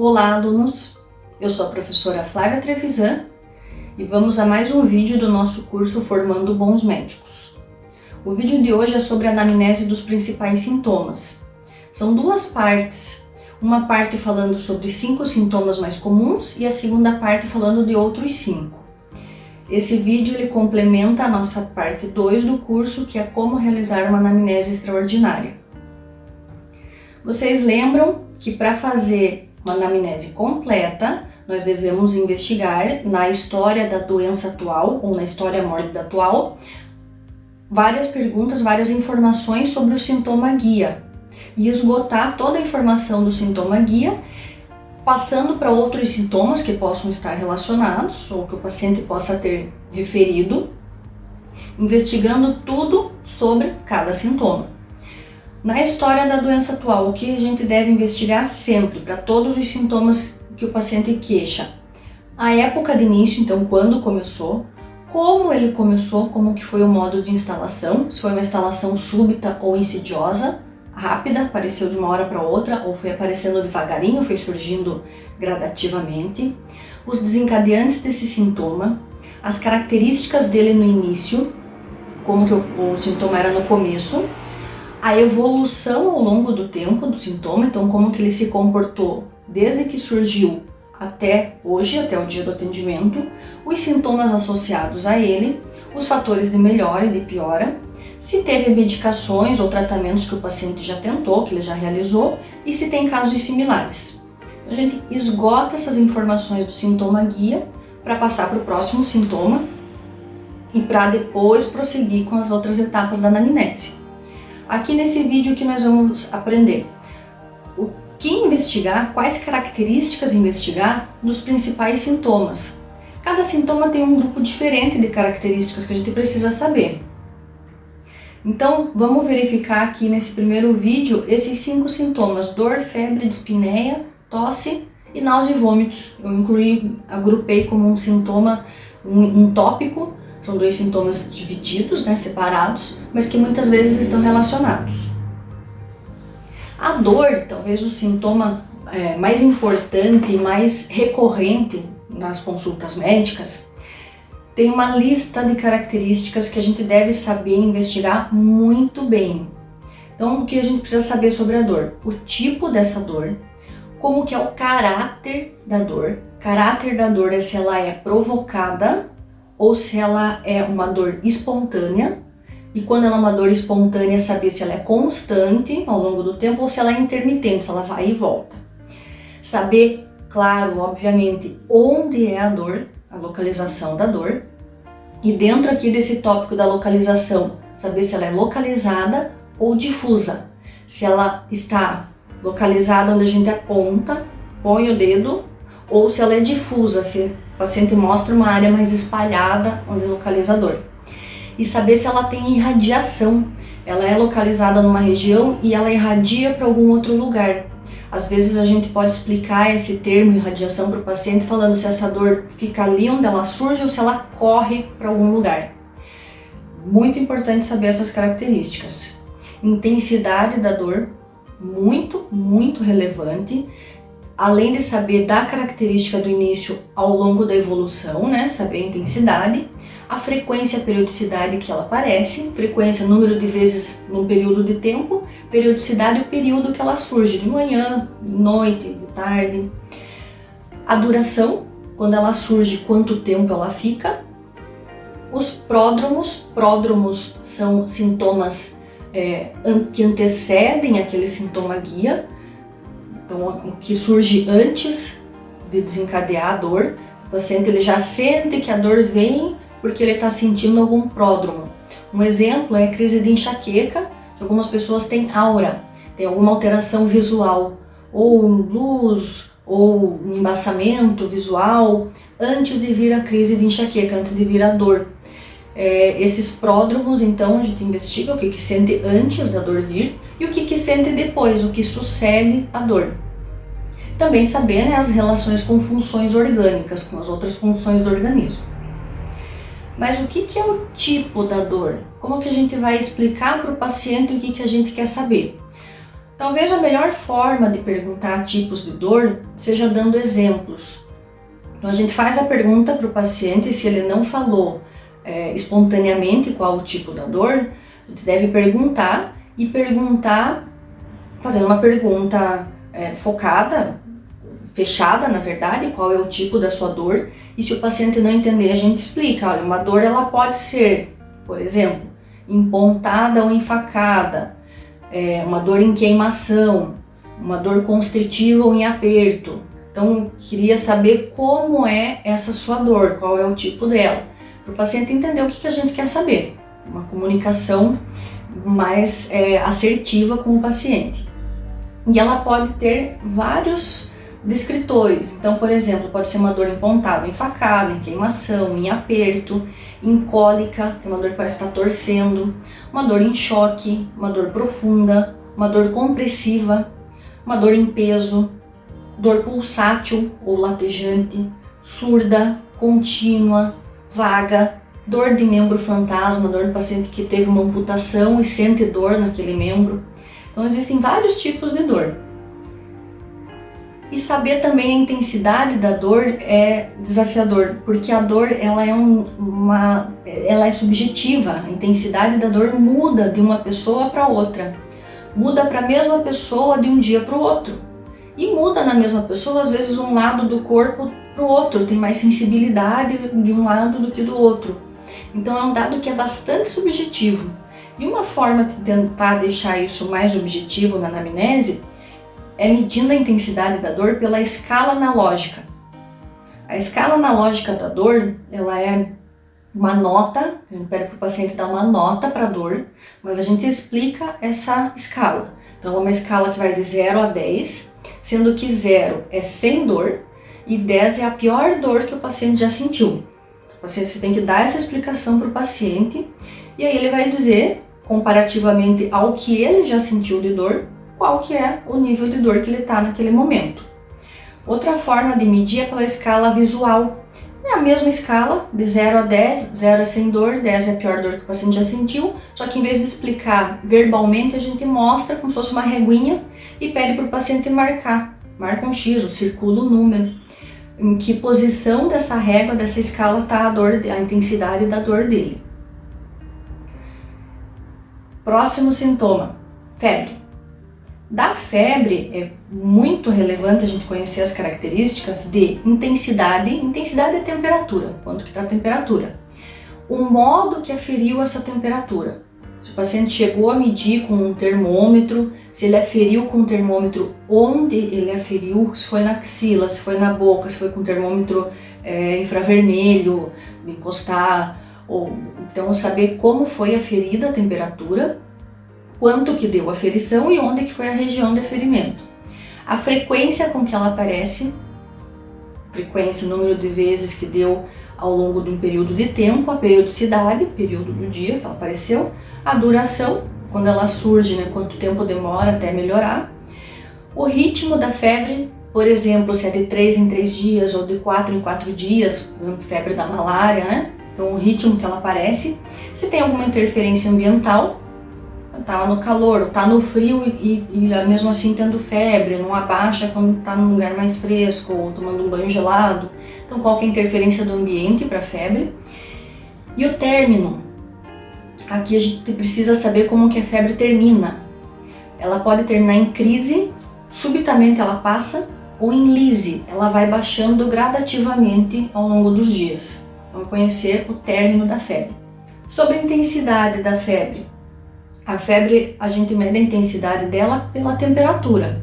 Olá, alunos! Eu sou a professora Flávia Trevisan e vamos a mais um vídeo do nosso curso Formando Bons Médicos. O vídeo de hoje é sobre a anamnese dos principais sintomas. São duas partes, uma parte falando sobre 5 sintomas mais comuns e a segunda parte falando de outros 5. Esse vídeo ele complementa a nossa parte 2 do curso, que é como realizar uma anamnese extraordinária. Vocês lembram que para fazer uma anamnese completa, nós devemos investigar na história da doença atual ou na história mórbida atual várias perguntas, várias informações sobre o sintoma guia e esgotar toda a informação do sintoma guia, passando para outros sintomas que possam estar relacionados ou que o paciente possa ter referido, investigando tudo sobre cada sintoma. Na história da doença atual, o que a gente deve investigar sempre para todos os sintomas que o paciente queixa? A época de início, então quando começou, como ele começou, como que foi o modo de instalação, se foi uma instalação súbita ou insidiosa, rápida, apareceu de uma hora para outra, ou foi aparecendo devagarinho, foi surgindo gradativamente, os desencadeantes desse sintoma, as características dele no início, como que o sintoma era no começo, a evolução ao longo do tempo do sintoma, então como que ele se comportou desde que surgiu até hoje, até o dia do atendimento, os sintomas associados a ele, os fatores de melhora e de piora, se teve medicações ou tratamentos que o paciente já tentou, que ele já realizou, e se tem casos similares. A gente esgota essas informações do sintoma guia para passar para o próximo sintoma e para depois prosseguir com as outras etapas da anamnese. Aqui nesse vídeo que nós vamos aprender o que investigar, quais características investigar dos principais sintomas. Cada sintoma tem um grupo diferente de características que a gente precisa saber. Então vamos verificar aqui nesse primeiro vídeo esses 5 sintomas: dor, febre, dispneia, tosse e náusea e vômitos. Eu agrupei como um sintoma, um tópico. São 2 sintomas divididos, separados, mas que muitas vezes estão relacionados. A dor, talvez o sintoma mais importante e mais recorrente nas consultas médicas, tem uma lista de características que a gente deve saber investigar muito bem. Então, o que a gente precisa saber sobre a dor? O tipo dessa dor, como que é o caráter da dor. Caráter da dor é se ela é provocada ou se ela é uma dor espontânea, e quando ela é uma dor espontânea, saber se ela é constante ao longo do tempo ou se ela é intermitente, se ela vai e volta. Saber, claro, obviamente, onde é a dor, a localização da dor, e dentro aqui desse tópico da localização, saber se ela é localizada ou difusa, se ela está localizada onde a gente aponta, põe o dedo, ou se ela é difusa, se o paciente mostra uma área mais espalhada onde localiza a dor. E saber se ela tem irradiação, ela é localizada numa região e ela irradia para algum outro lugar. Às vezes a gente pode explicar esse termo irradiação para o paciente falando se essa dor fica ali onde ela surge ou se ela corre para algum lugar. Muito importante saber essas características. Intensidade da dor, muito relevante. Além de saber da característica do início ao longo da evolução, saber a intensidade, a frequência e a periodicidade que ela aparece, frequência, número de vezes no período de tempo, periodicidade e o período que ela surge, de manhã, de noite, de tarde. A duração, quando ela surge, quanto tempo ela fica. Os pródromos são sintomas que antecedem aquele sintoma guia. Então, o que surge antes de desencadear a dor, o paciente ele já sente que a dor vem porque ele está sentindo algum pródromo. Um exemplo é a crise de enxaqueca, que algumas pessoas têm aura, tem alguma alteração visual, ou luz, ou um embaçamento visual, antes de vir a crise de enxaqueca, antes de vir a dor. Esses pródromos, então, a gente investiga o que sente antes da dor vir e o que sente depois, o que sucede à dor. Também saber as relações com funções orgânicas, com as outras funções do organismo. Mas o que é o tipo da dor? Como que a gente vai explicar para o paciente o que a gente quer saber? Talvez a melhor forma de perguntar tipos de dor seja dando exemplos. Então a gente faz a pergunta para o paciente, se ele não falou espontaneamente qual o tipo da dor, a gente deve perguntar e perguntar, fazendo uma pergunta focada, fechada na verdade, qual é o tipo da sua dor, e se o paciente não entender, a gente explica, olha, uma dor ela pode ser, por exemplo, empontada ou enfacada, uma dor em queimação, uma dor constritiva ou em aperto. Então, queria saber como é essa sua dor, qual é o tipo dela, para o paciente entender o que a gente quer saber, uma comunicação mais assertiva com o paciente. E ela pode ter vários descritores, então, por exemplo, pode ser uma dor empontada, enfacada, em queimação, em aperto, em cólica, que é uma dor que parece estar torcendo, uma dor em choque, uma dor profunda, uma dor compressiva, uma dor em peso, dor pulsátil ou latejante, surda, contínua, vaga, dor de membro fantasma, dor do paciente que teve uma amputação e sente dor naquele membro. Então existem vários tipos de dor. E saber também a intensidade da dor é desafiador, porque a dor ela é subjetiva, a intensidade da dor muda de uma pessoa para outra, muda para a mesma pessoa de um dia para o outro, e muda na mesma pessoa às vezes um lado do corpo para o outro, tem mais sensibilidade de um lado do que do outro. Então é um dado que é bastante subjetivo, e uma forma de tentar deixar isso mais objetivo na anamnese é medindo a intensidade da dor pela escala analógica. A escala analógica da dor, ela é uma nota, a gente pede para o paciente dar uma nota para a dor, mas a gente explica essa escala. Então é uma escala que vai de 0 a 10, sendo que 0 é sem dor e 10 é a pior dor que o paciente já sentiu. O paciente, você tem que dar essa explicação para o paciente e aí ele vai dizer, comparativamente ao que ele já sentiu de dor, qual que é o nível de dor que ele está naquele momento. Outra forma de medir é pela escala visual. É a mesma escala, de 0 a 10, 0 é sem dor, 10 é a pior dor que o paciente já sentiu, só que em vez de explicar verbalmente, a gente mostra como se fosse uma reguinha e pede para o paciente marcar. Marca um X, circula o número, em que posição dessa régua, dessa escala está a intensidade da dor dele. Próximo sintoma, febre. Da febre é muito relevante a gente conhecer as características de intensidade. Intensidade é temperatura, quanto que está a temperatura. O modo que aferiu essa temperatura. Se o paciente chegou a medir com um termômetro, se ele aferiu com um termômetro, onde ele aferiu, se foi na axila, se foi na boca, se foi com termômetro infravermelho, de encostar, então saber como foi aferida a temperatura, quanto que deu a ferição e onde que foi a região de aferimento. A frequência com que ela aparece, frequência, número de vezes que deu ao longo de um período de tempo, a periodicidade, período do dia que ela apareceu, a duração, quando ela surge, né, quanto tempo demora até melhorar, o ritmo da febre, por exemplo, se é de 3 em 3 dias ou de 4 em 4 dias, febre da malária, né? Então o ritmo que ela aparece, se tem alguma interferência ambiental, tá no calor, tá no frio e mesmo assim tendo febre, não abaixa quando tá num lugar mais fresco ou tomando um banho gelado. Então qual que é a interferência do ambiente para a febre? E o término. Aqui a gente precisa saber como que a febre termina. Ela pode terminar em crise, subitamente ela passa, ou em lise, ela vai baixando gradativamente ao longo dos dias. Vamos conhecer o término da febre. Sobre a intensidade da febre. A febre, a gente mede a intensidade dela pela temperatura.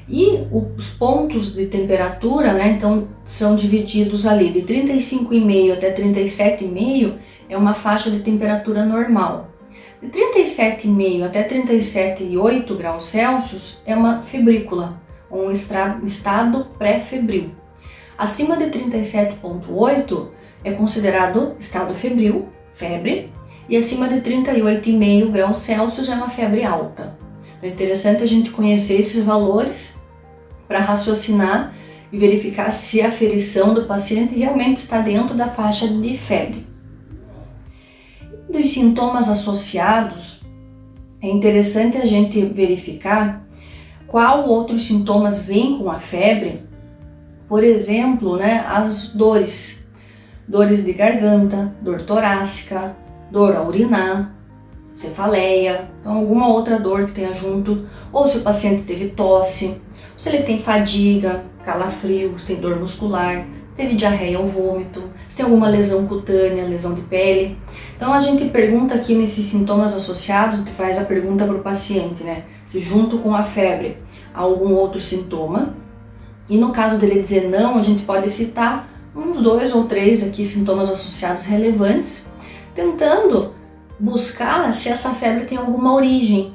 E os pontos de temperatura, né, então, são divididos ali de 35,5 até 37,5 é uma faixa de temperatura normal. De 37,5 até 37,8 graus Celsius é uma febrícula, um estado pré-febril. Acima de 37,8 é considerado estado febril, febre, e acima de 38,5 graus Celsius é uma febre alta. É interessante a gente conhecer esses valores para raciocinar e verificar se a aferição do paciente realmente está dentro da faixa de febre. Dos sintomas associados, é interessante a gente verificar qual outros sintomas vêm com a febre? Por exemplo, né, as dores de garganta, dor torácica, dor a urinar, cefaleia, então alguma outra dor que tenha junto, ou se o paciente teve tosse, se ele tem fadiga, calafrio, se tem dor muscular, teve diarreia ou vômito, se tem alguma lesão cutânea, lesão de pele. Então a gente pergunta aqui nesses sintomas associados, que faz a pergunta para o paciente, né, se junto com a febre há algum outro sintoma. E no caso dele dizer não, a gente pode citar uns 2 ou 3 aqui sintomas associados relevantes, tentando buscar se essa febre tem alguma origem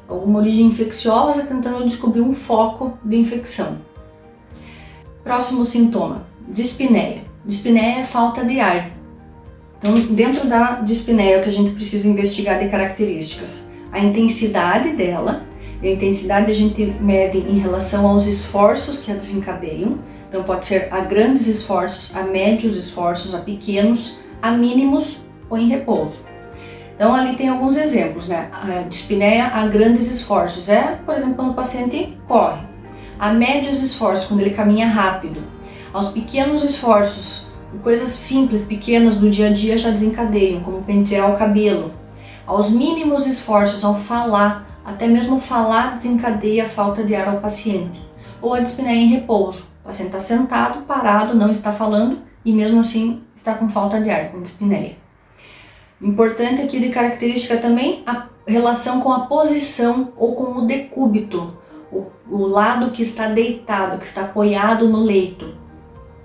infecciosa, tentando descobrir um foco de infecção. Próximo sintoma, dispneia. Dispneia é falta de ar. Então, dentro da dispneia, o que a gente precisa investigar de características, a intensidade dela. A intensidade a gente mede em relação aos esforços que a desencadeiam. Então pode ser a grandes esforços, a médios esforços, a pequenos, a mínimos ou em repouso. Então ali tem alguns exemplos, né? A dispneia a grandes esforços por exemplo, quando o paciente corre. A médios esforços, quando ele caminha rápido. Aos pequenos esforços, coisas simples, pequenas do dia a dia já desencadeiam, como pentear o cabelo. Aos mínimos esforços, ao falar, até mesmo falar desencadeia a falta de ar ao paciente. Ou a dispneia em repouso. O paciente está sentado, parado, não está falando e mesmo assim está com falta de ar, com dispneia. Importante aqui de característica também a relação com a posição ou com o decúbito, o lado que está deitado, que está apoiado no leito.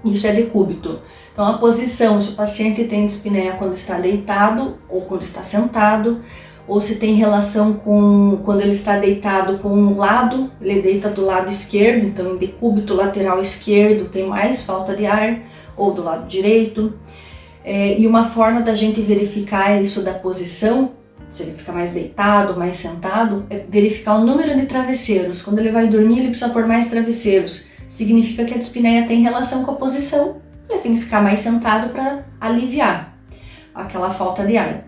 Isso é decúbito. Então a posição, se o paciente tem dispneia quando está deitado ou quando está sentado, ou se tem relação com quando ele está deitado com um lado, ele deita do lado esquerdo, então em decúbito lateral esquerdo tem mais falta de ar, ou do lado direito. E uma forma da gente verificar isso da posição, se ele fica mais deitado, mais sentado, é verificar o número de travesseiros. Quando ele vai dormir, ele precisa pôr mais travesseiros. Significa que a dispneia tem relação com a posição, ele tem que ficar mais sentado para aliviar aquela falta de ar.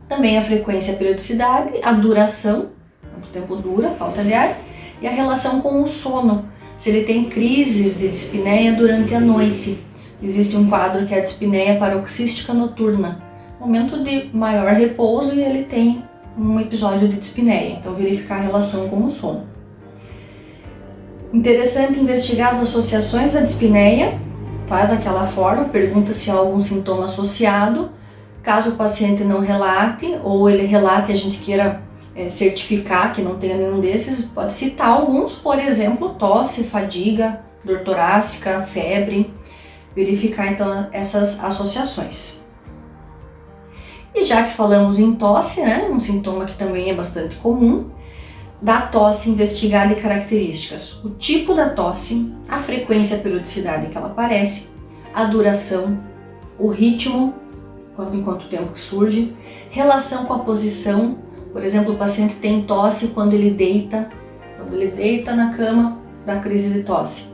Também a frequência e a periodicidade, a duração, quanto tempo dura a falta de ar, e a relação com o sono, se ele tem crises de dispneia durante a noite. Existe um quadro que é a dispneia paroxística noturna, momento de maior repouso e ele tem um episódio de dispneia, então verificar a relação com o sono. Interessante investigar as associações da dispneia, faz aquela forma, pergunta se há algum sintoma associado. Caso o paciente não relate, ou ele relate e a gente queira certificar que não tenha nenhum desses, pode citar alguns, por exemplo, tosse, fadiga, dor torácica, febre, verificar então essas associações. E já que falamos em tosse, né, um sintoma que também é bastante comum, da tosse investigar de características, o tipo da tosse, a frequência e a periodicidade que ela aparece, a duração, o ritmo, em quanto tempo que surge, relação com a posição, por exemplo, o paciente tem tosse quando ele deita na cama, dá crise de tosse.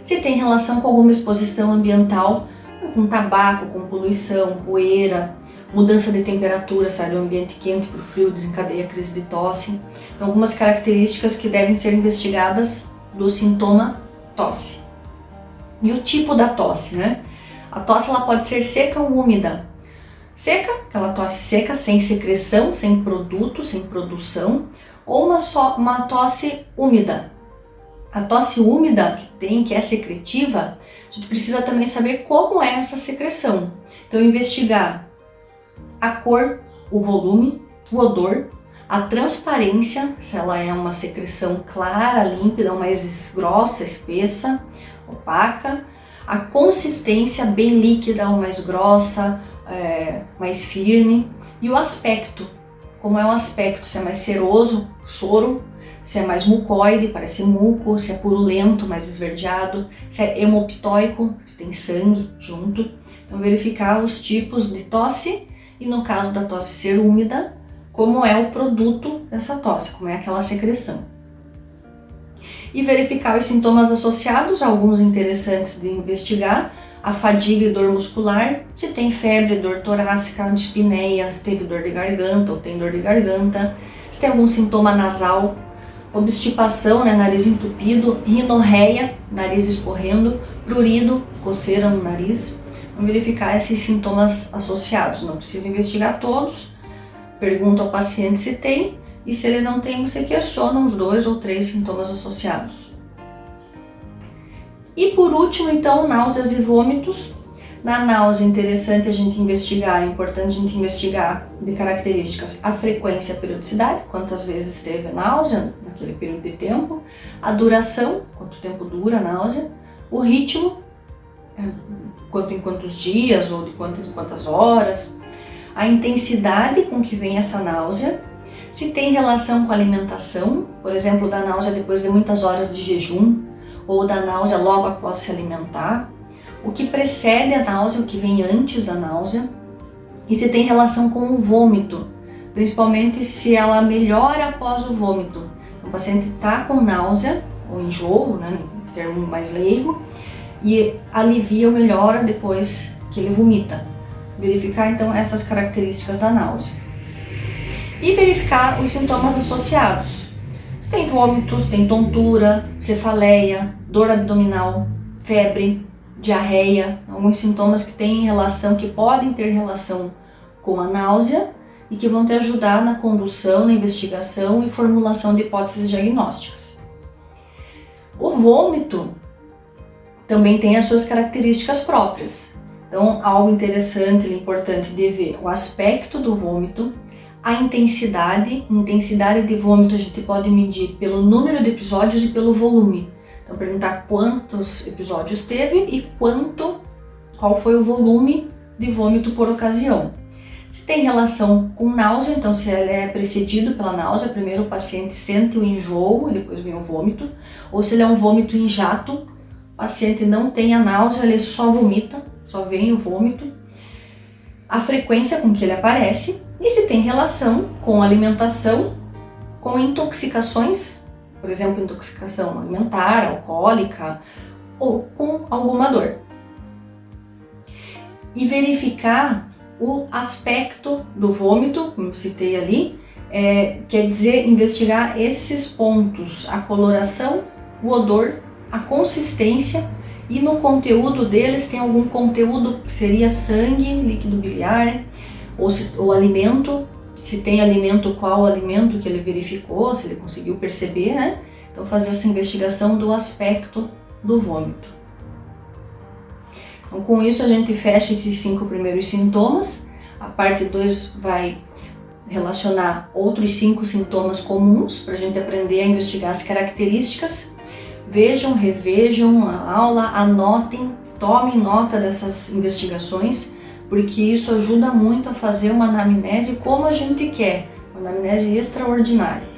Se tem relação com alguma exposição ambiental, com tabaco, com poluição, poeira, mudança de temperatura, sai do ambiente quente para o frio, desencadeia a crise de tosse. Então, algumas características que devem ser investigadas do sintoma tosse. E o tipo da tosse, né? A tosse ela pode ser seca ou úmida. Seca, aquela tosse seca, sem secreção, sem produto, sem produção, ou uma tosse úmida. A tosse úmida que é secretiva, a gente precisa também saber como é essa secreção. Então, investigar a cor, o volume, o odor, a transparência, se ela é uma secreção clara, límpida, ou mais grossa, espessa, opaca, a consistência bem líquida ou mais grossa, mais firme, e o aspecto, como é o aspecto, se é mais seroso, soro, se é mais mucoide, parece muco, se é purulento, mais esverdeado, se é hemoptóico, se tem sangue junto. Então verificar os tipos de tosse e no caso da tosse ser úmida, como é o produto dessa tosse, como é aquela secreção. E verificar os sintomas associados, alguns interessantes de investigar, a fadiga e dor muscular, se tem febre, dor torácica, dispneia, se teve dor de garganta ou tem dor de garganta, se tem algum sintoma nasal, obstipação, né, nariz entupido, rinorreia, nariz escorrendo, prurido, coceira no nariz. Vamos verificar esses sintomas associados, não precisa investigar todos, pergunta ao paciente se tem, e se ele não tem, você questiona uns 2 ou 3 sintomas associados. E por último, então, náuseas e vômitos. Na náusea, interessante a gente investigar, é importante a gente investigar de características a frequência e a periodicidade, quantas vezes teve a náusea naquele período de tempo, a duração, quanto tempo dura a náusea, o ritmo, em quantos dias ou de quantas em quantas horas, a intensidade com que vem essa náusea, se tem relação com a alimentação, por exemplo, da náusea depois de muitas horas de jejum, ou da náusea logo após se alimentar, o que precede a náusea, o que vem antes da náusea, e se tem relação com o vômito, principalmente se ela melhora após o vômito. O paciente está com náusea, ou enjoo, né, no termo mais leigo, e alivia ou melhora depois que ele vomita. Verificar então essas características da náusea. E verificar os sintomas associados. Se tem vômitos, tem tontura, cefaleia, dor abdominal, febre, diarreia, alguns sintomas que têm relação, que podem ter relação com a náusea e que vão te ajudar na condução, na investigação e formulação de hipóteses diagnósticas. O vômito também tem as suas características próprias. Então, algo interessante e importante de ver o aspecto do vômito, a intensidade de vômito a gente pode medir pelo número de episódios e pelo volume. Então, perguntar quantos episódios teve e qual foi o volume de vômito por ocasião. Se tem relação com náusea, então se ele é precedido pela náusea, primeiro o paciente sente o enjoo e depois vem o vômito, ou se ele é um vômito em jato, o paciente não tem a náusea, ele só vomita, só vem o vômito, a frequência com que ele aparece e se tem relação com alimentação, com intoxicações, por exemplo, intoxicação alimentar, alcoólica ou com alguma dor. E verificar o aspecto do vômito, como citei ali, quer dizer investigar esses pontos, a coloração, o odor, a consistência e no conteúdo deles tem algum conteúdo que seria sangue, líquido biliar ou alimento. Se tem alimento, qual alimento que ele verificou, se ele conseguiu perceber, né? Então fazer essa investigação do aspecto do vômito. Então com isso a gente fecha esses 5 primeiros sintomas. A parte 2 vai relacionar outros 5 sintomas comuns para a gente aprender a investigar as características. Vejam, revejam a aula, anotem, tomem nota dessas investigações, porque isso ajuda muito a fazer uma anamnese como a gente quer, uma anamnese extraordinária.